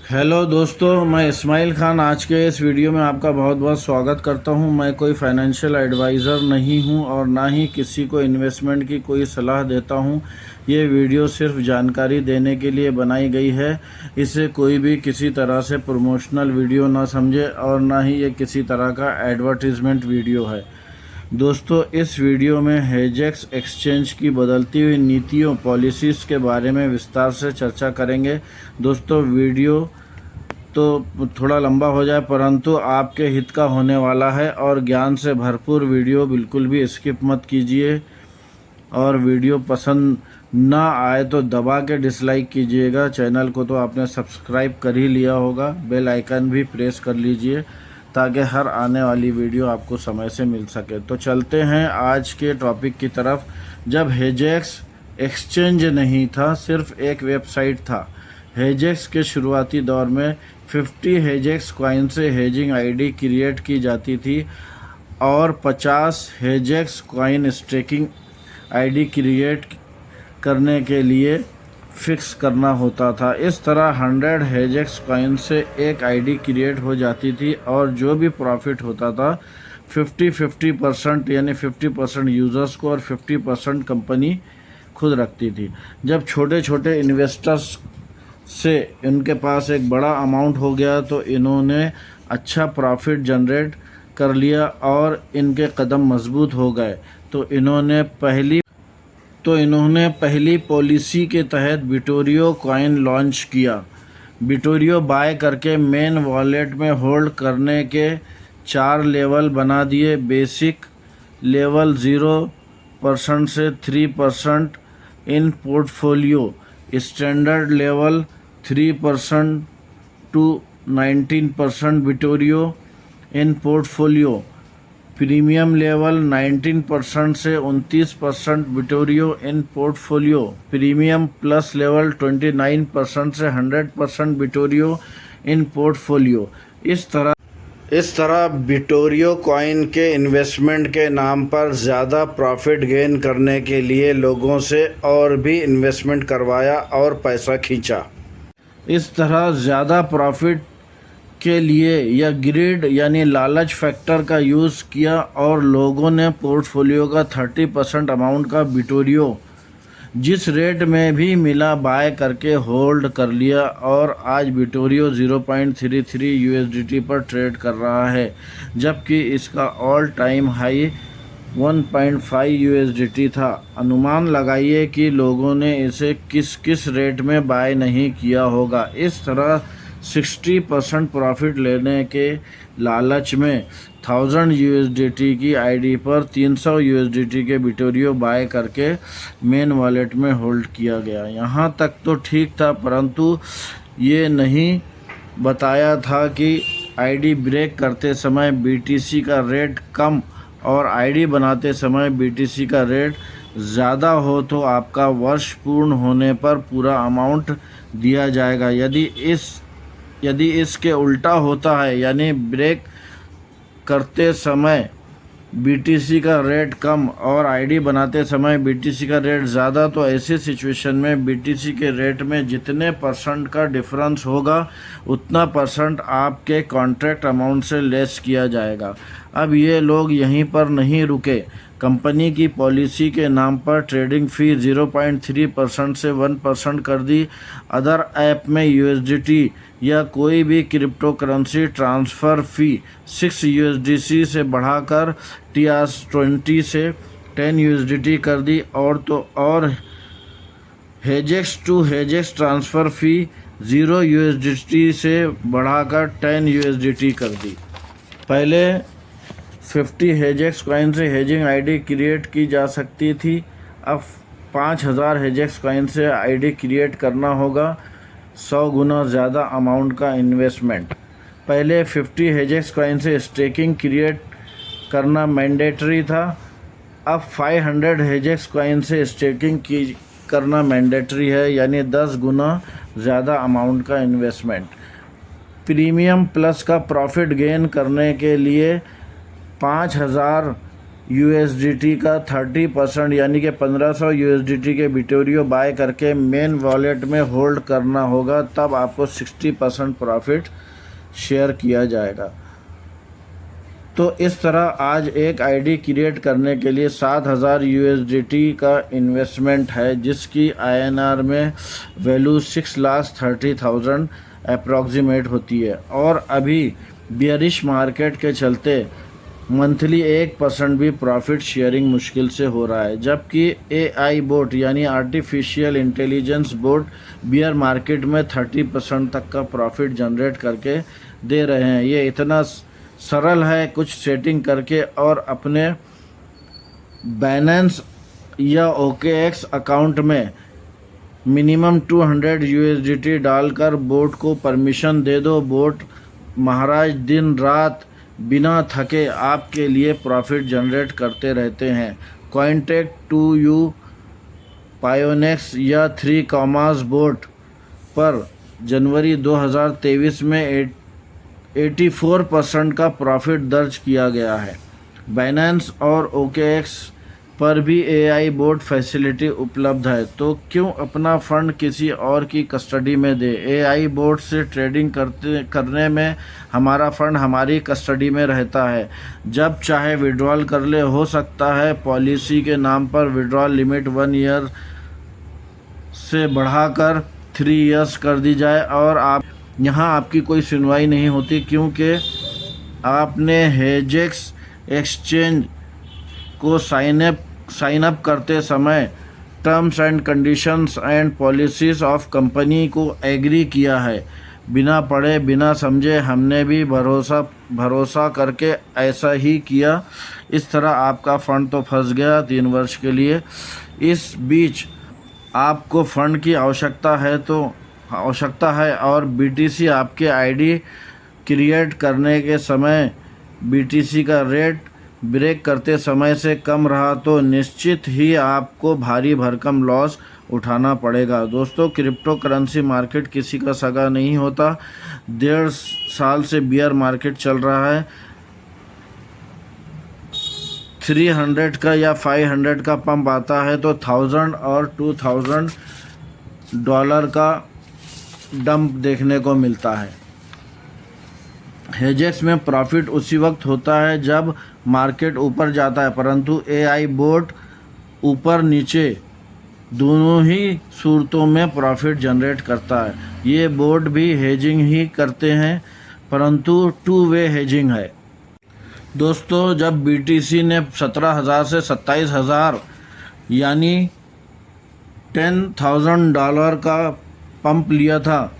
Hello दोस्तों, मैं इस्माइल खान आज के इस वीडियो में आपका बहुत बहुत स्वागत करता हूं। मैं कोई फाइनेंशियल एडवाइज़र नहीं हूं और ना ही किसी को इन्वेस्टमेंट की कोई सलाह देता हूं। ये वीडियो सिर्फ जानकारी देने के लिए बनाई गई है। इसे कोई भी किसी तरह से प्रमोशनल वीडियो ना समझे और ना ही ये किसी तरह का एडवर्टीज़मेंट वीडियो है। दोस्तों, इस वीडियो में हेजेक्स एक्सचेंज की बदलती हुई नीतियों पॉलिसीज़ के बारे में विस्तार से चर्चा करेंगे। दोस्तों, वीडियो तो थोड़ा लंबा हो जाए परंतु आपके हित का होने वाला है और ज्ञान से भरपूर वीडियो, बिल्कुल भी स्किप मत कीजिए। और वीडियो पसंद ना आए तो दबा के डिसलाइक कीजिएगा। चैनल को तो आपने सब्सक्राइब कर ही लिया होगा, बेल आइकन भी प्रेस कर लीजिए ताकि हर आने वाली वीडियो आपको समय से मिल सके। तो चलते हैं आज के टॉपिक की तरफ। जब हेजेक्स एक्सचेंज नहीं था, सिर्फ एक वेबसाइट था। हेजेक्स के शुरुआती दौर में 50 हेजेक्स कॉइन से हेजिंग आईडी क्रिएट की जाती थी और 50 हेजेक्स कॉइन स्टेकिंग आईडी क्रिएट करने के लिए फिक्स करना होता था। इस तरह 100 हेजेक्स कॉइन से एक आईडी क्रिएट हो जाती थी और जो भी प्रॉफिट होता था 50-50% यानी 50% यूज़र्स को और 50% कंपनी खुद रखती थी। जब छोटे छोटे इन्वेस्टर्स से इनके पास एक बड़ा अमाउंट हो गया तो इन्होंने अच्छा प्रॉफिट जनरेट कर लिया और इनके कदम मजबूत हो गए। तो इन्होंने पहली पॉलिसी के तहत बिटोरियो कॉइन लॉन्च किया। बिटोरियो बाय करके मेन वॉलेट में होल्ड करने के 4 लेवल बना दिए। बेसिक लेवल 0% से 3% in portfolio, standard level 3% to 19% बिटोरियो इन पोर्टफोलियो, प्रीमियम लेवल 19% से 29% बिटोरियो in portfolio, premium plus level 29% से 100% बिटोरियो इन पोर्टफोलियो। इस तरह बिटोरियो कॉइन के इन्वेस्टमेंट के नाम पर ज़्यादा प्रॉफिट गेन करने के लिए लोगों से और भी इन्वेस्टमेंट करवाया और पैसा खींचा। इस तरह ज़्यादा प्रॉफिट के लिए या ग्रिड यानी लालच फैक्टर का यूज़ किया और लोगों ने पोर्टफोलियो का 30% अमाउंट का बिटोरियो जिस रेट में भी मिला बाय करके होल्ड कर लिया और आज बिटोरियो 0.33 यूएसडीटी पर ट्रेड कर रहा है, जबकि इसका ऑल टाइम हाई 1.5 यूएसडीटी था। अनुमान लगाइए कि लोगों ने इसे किस किस रेट में बाय नहीं किया होगा। इस तरह 60% प्रॉफिट लेने के लालच में 1000 यूएसडीटी की आईडी पर 300 यूएसडीटी के बिटोरियो बाय करके मेन वॉलेट में होल्ड किया गया। यहाँ तक तो ठीक था, परंतु ये नहीं बताया था कि आईडी ब्रेक करते समय बीटीसी का रेट कम और आईडी बनाते समय बीटीसी का रेट ज़्यादा हो तो आपका वर्ष पूर्ण होने पर पूरा अमाउंट दिया जाएगा। यदि इसके उल्टा होता है यानी ब्रेक करते समय बीटीसी का रेट कम और आईडी बनाते समय बीटीसी का रेट ज़्यादा, तो ऐसी सिचुएशन में बीटीसी के रेट में जितने % का डिफरेंस होगा उतना % आपके कॉन्ट्रैक्ट अमाउंट से लेस किया जाएगा। अब ये लोग यहीं पर नहीं रुके। कंपनी की पॉलिसी के नाम पर ट्रेडिंग फ़ी 0.3% से 1% कर दी। अदर ऐप में यूएसडीटी या कोई भी क्रिप्टो करेंसी ट्रांसफ़र फ़ी 6 यूएसडीसी से बढ़ाकर TRS-20 से 10 यूएसडीटी कर दी और हेजेक्स टू हेजेक्स ट्रांसफ़र फ़ी 0 यूएसडीटी से बढ़ाकर 10 यूएसडीटी कर दी। पहले 50 हेजेक्स कॉइन से हेजिंग आईडी क्रिएट की जा सकती थी, अब 5000 हेजेक्स कॉइन से आईडी क्रिएट करना होगा। 100 गुना ज़्यादा अमाउंट का इन्वेस्टमेंट। पहले 50 हेजेक्स कॉइन से स्टेकिंग क्रिएट करना मैंडेटरी था, अब 500 हेजेक्स कॉइन से स्टेकिंग करना मैंडेटरी है, यानी 10 गुना ज़्यादा अमाउंट का इन्वेस्टमेंट। प्रीमियम प्लस का प्रॉफिट गेन करने के लिए 5000 यूएसडीटी का 30% यानी कि 1500 यूएसडीटी के बिटोरियो बाय करके मेन वॉलेट में होल्ड करना होगा, तब आपको 60% प्रॉफिट शेयर किया जाएगा। तो इस तरह आज एक आईडी क्रिएट करने के लिए 7000 यूएसडीटी का इन्वेस्टमेंट है, जिसकी आईएनआर में वैल्यू 6,30,000 अप्रॉक्सीमेट होती है। और अभी बियरिश मार्केट के चलते मंथली 1% भी प्रॉफिट शेयरिंग मुश्किल से हो रहा है, जबकि एआई बोट यानी artificial intelligence boat beer market में 30% तक का प्रॉफिट जनरेट करके दे रहे हैं। ये इतना सरल है, कुछ सेटिंग करके और अपने बाइनेंस या OKX अकाउंट में मिनिमम 200 यूएसडीटी डालकर बोट को परमिशन दे दो। बोट महाराज दिन रात बिना थके आपके लिए प्रॉफिट जनरेट करते रहते हैं। कॉइनटेक 2U, पायोनेक्स या 3 कॉमास बोट पर जनवरी 2023 में 84% का प्रॉफिट दर्ज किया गया है। बाइनेंस और OKX पर भी एआई बोट फैसिलिटी उपलब्ध है, तो क्यों अपना फंड किसी और की कस्टडी में दे। एआई बोट से ट्रेडिंग करने में हमारा फंड हमारी कस्टडी में रहता है, जब चाहे विड्रॉल कर ले। हो सकता है पॉलिसी के नाम पर विड्रॉल लिमिट 1 ईयर से बढ़ाकर 3 ईयर्स कर दी जाए और यहाँ आपकी कोई सुनवाई नहीं होती, क्योंकि आपने हेजेक्स एक्सचेंज को साइन अप करते समय terms and conditions and policies of company को एग्री किया है। बिना पढ़े बिना समझे हमने भी भरोसा करके ऐसा ही किया। इस तरह आपका फ़ंड तो फंस गया 3 वर्ष के लिए। इस बीच आपको फ़ंड की आवश्यकता है और बीटीसी आपके आईडी क्रिएट करने के समय बीटीसी का रेट ब्रेक करते समय से कम रहा तो निश्चित ही आपको भारी भरकम लॉस उठाना पड़ेगा। दोस्तों, क्रिप्टो करेंसी मार्केट किसी का सगा नहीं होता। 1.5 साल से बियर मार्केट चल रहा है। 300 का या 500 का पंप आता है तो 1000 और $2000 का डंप देखने को मिलता है। हेजेक्स में प्रॉफिट उसी वक्त होता है जब मार्केट ऊपर जाता है, परंतु एआई बोट ऊपर नीचे दोनों ही सूरतों में प्रॉफिट जनरेट करता है। ये बोट भी हेजिंग ही करते हैं, परंतु 2 वे हेजिंग है। दोस्तों, जब बीटीसी ने 17,000 से 27,000 यानी $10,000 का पंप लिया था,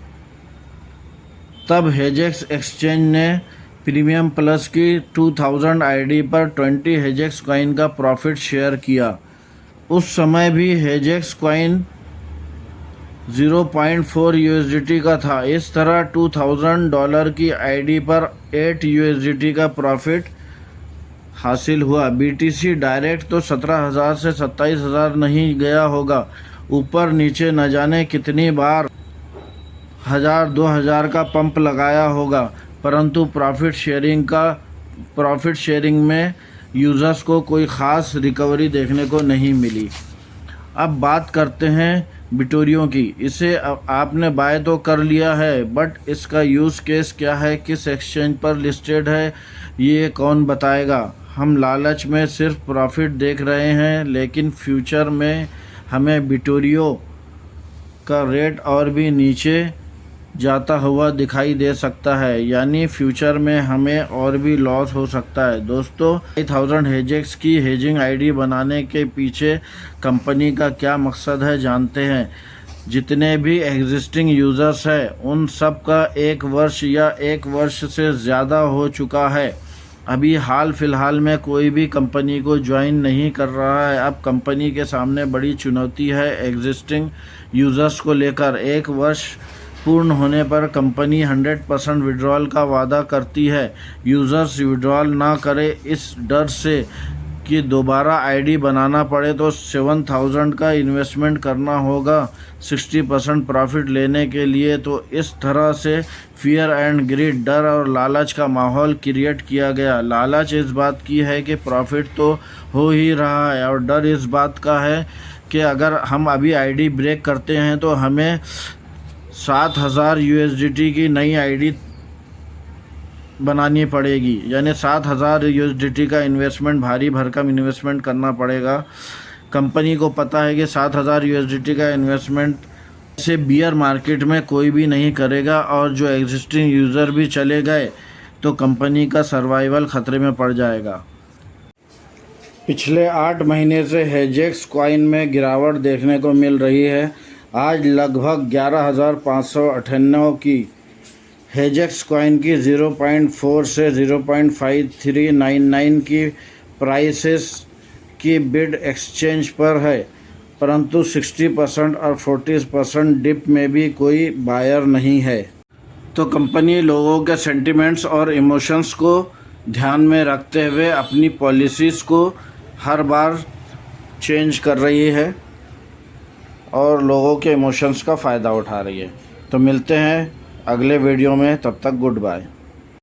तब हेजेक्स एक्सचेंज ने प्रीमियम प्लस की 2000 आईडी पर 20 हेजेक्स कॉइन का प्रॉफिट शेयर किया। उस समय भी हेजेक्स कॉइन 0.4 यूएसडीटी का था। इस तरह $2000 की आईडी पर 8 यूएसडीटी का प्रॉफिट हासिल हुआ। बीटीसी डायरेक्ट तो 17,000 से 27,000 नहीं गया होगा, ऊपर नीचे न जाने कितनी बार 1000-2000 का पंप लगाया होगा, परंतु प्रॉफिट शेयरिंग में यूज़र्स को कोई ख़ास रिकवरी देखने को नहीं मिली। अब बात करते हैं बिटोरियो की। इसे आपने बाय तो कर लिया है, बट इसका यूज़ केस क्या है, किस एक्सचेंज पर लिस्टेड है, ये कौन बताएगा। हम लालच में सिर्फ प्रॉफिट देख रहे हैं, लेकिन फ्यूचर में हमें बिटोरियो का रेट और भी नीचे जाता हुआ दिखाई दे सकता है, यानी फ्यूचर में हमें और भी लॉस हो सकता है। दोस्तों, 1000 हेजेक्स की हेजिंग आईडी बनाने के पीछे कंपनी का क्या मकसद है जानते हैं। जितने भी एग्जिस्टिंग यूज़र्स हैं उन सब का 1 वर्ष या 1 वर्ष से ज़्यादा हो चुका है। अभी हाल फिलहाल में कोई भी कंपनी को ज्वाइन नहीं कर रहा है। अब कंपनी के सामने बड़ी चुनौती है एग्जिस्टिंग यूज़र्स को लेकर। 1 वर्ष पूर्ण होने पर कंपनी 100% विड्रॉल का वादा करती है। यूज़र्स विड्रॉल ना करे इस डर से कि दोबारा आईडी बनाना पड़े तो 7,000 का इन्वेस्टमेंट करना होगा 60% प्रॉफिट लेने के लिए। तो इस तरह से फियर एंड ग्रीड, डर और लालच का माहौल क्रिएट किया गया। लालच इस बात की है कि प्रॉफिट तो हो ही रहा है, और डर इस बात का है कि अगर हम अभी आईडी ब्रेक करते हैं तो हमें 7,000 USDT की नई आईडी बनानी पड़ेगी, यानी 7,000 USDT का इन्वेस्टमेंट, भारी भरकम इन्वेस्टमेंट करना पड़ेगा। कंपनी को पता है कि 7,000 USDT का इन्वेस्टमेंट से बियर मार्केट में कोई भी नहीं करेगा, और जो एग्जिस्टिंग यूज़र भी चले गए तो कंपनी का सर्वाइवल ख़तरे में पड़ जाएगा। पिछले 8 महीने से हेजेक्स कॉइन में गिरावट देखने को मिल रही है। आज लगभग 11,598 की हेजेक्स कॉइन की 0.4 से 0.5399 की प्राइसेस की बिड एक्सचेंज पर है, परंतु 60% और 40% डिप में भी कोई बायर नहीं है। तो कंपनी लोगों के सेंटिमेंट्स और इमोशंस को ध्यान में रखते हुए अपनी पॉलिसीज़ को हर बार चेंज कर रही है और लोगों के इमोशंस का फ़ायदा उठा रही है। तो मिलते हैं अगले वीडियो में, तब तक गुड बाय।